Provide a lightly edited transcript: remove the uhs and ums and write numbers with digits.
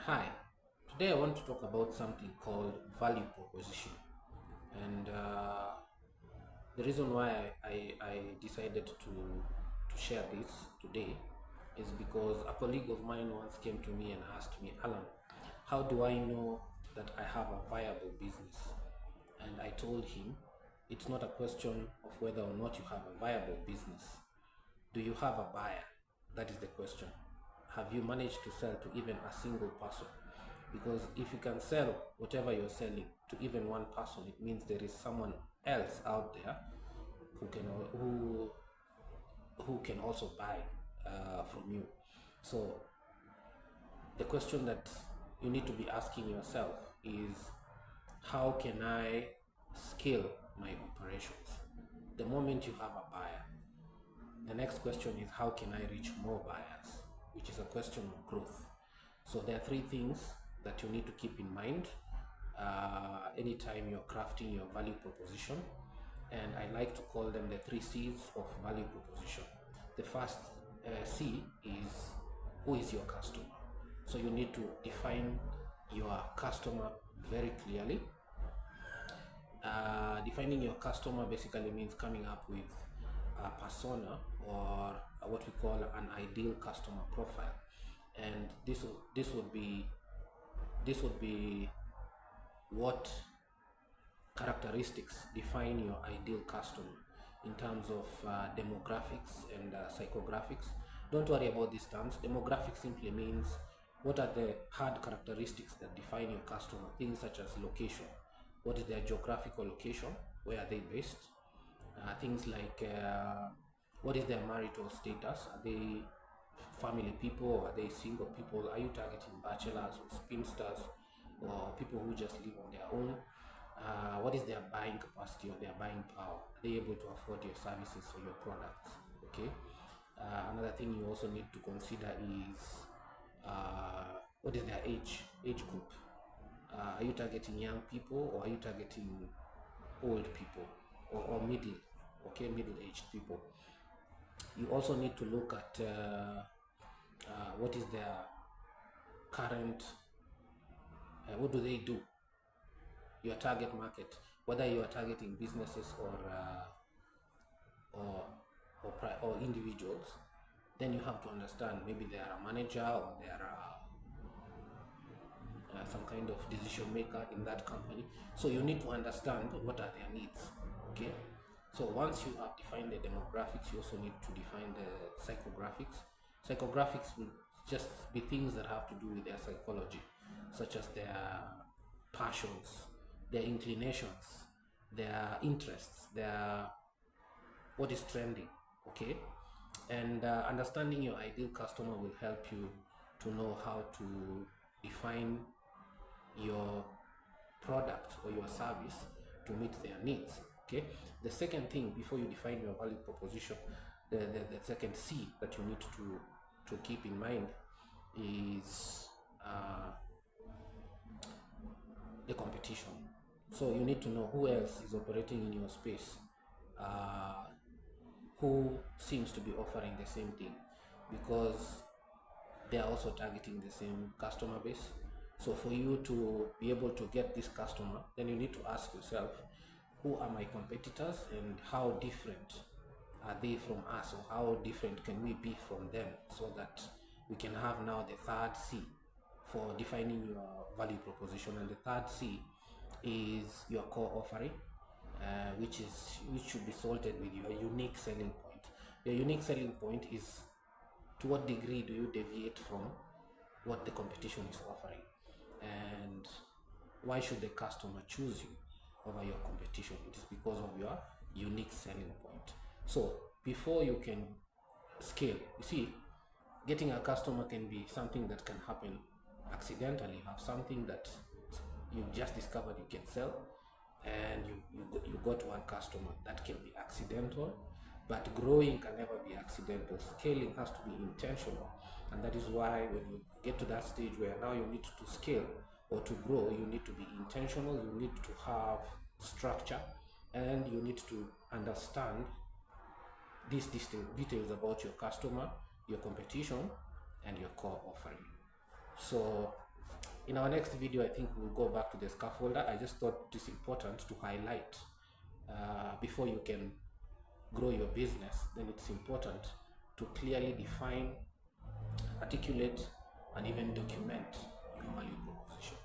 Hi, today I want to talk about something called value proposition. And the reason why I decided to share this today is because a colleague of mine once came to me and asked me, Alan, how do I know that I have a viable business? And I told him, it's not a question of whether or not you have a viable business. Do you have a buyer? That is the question. Have you managed to sell to even a single person? Because if you can sell whatever you're selling to even one person, it means there is someone else out there who can who who can also buy from you. So the question that you need to be asking yourself is, how can I scale my operations? The moment you have a buyer, the next question is, how can I reach more buyers? Which is a question of growth. So there are three things that you need to keep in mind anytime you're crafting your value proposition. And I like to call them the three C's of value proposition. The first C is, who is your customer? So you need to define your customer very clearly. Defining your customer basically means coming up with a persona, or what we call an ideal customer profile. And this would be what characteristics define your ideal customer in terms of demographics and psychographics. Don't worry about these terms. Demographics simply means what are the hard characteristics that define your customer. Things such as location. What is their geographical location? Where are they based? Things like what is their marital status? Are they family people, or are they single people? Are you targeting bachelors or spinsters, or people who just live on their own? What is their buying capacity or their buying power? Are they able to afford your services or your products? Okay. Another thing you also need to consider is what is their age group? Are you targeting young people, or are you targeting old people, or middle-aged people? You also need to look at what is their current, what do they do, your target market, whether you are targeting businesses or or individuals. Then you have to understand, maybe they are a manager, or they are some kind of decision maker in that company. So you need to understand what are their needs. Okay. So once you have defined the demographics, you also need to define the psychographics. Psychographics will just be things that have to do with their psychology, such as their passions, their inclinations, their interests, their what is trending. Okay. And understanding your ideal customer will help you to know how to define your product or your service to meet their needs. Okay. The second thing, before you define your value proposition, the second C that you need to keep in mind is the competition. So you need to know who else is operating in your space, who seems to be offering the same thing, because they are also targeting the same customer base. So for you to be able to get this customer, then you need to ask yourself, who are my competitors, and how different are they from us, or how different can we be from them, so that we can have now the third C for defining your value proposition. And the third C is your core offering, which should be sorted with your unique selling point. Your unique selling point is, to what degree do you deviate from what the competition is offering, and why should the customer choose you over your competition? It is because of your unique selling point. So before you can scale, you see, getting a customer can be something that can happen accidentally. You have something that you just discovered you can sell, and you got one customer. That can be accidental, but growing can never be accidental. Scaling has to be intentional, and that is why when you get to that stage where now you need to scale or to grow, you need to be intentional. You need to have structure, and you need to understand these details about your customer, your competition, and your core offering. So In our next video, I think we'll go back to the scaffolder. I just thought it is important to highlight before you can grow your business, then it's important to clearly define, articulate, and even document your value proposition.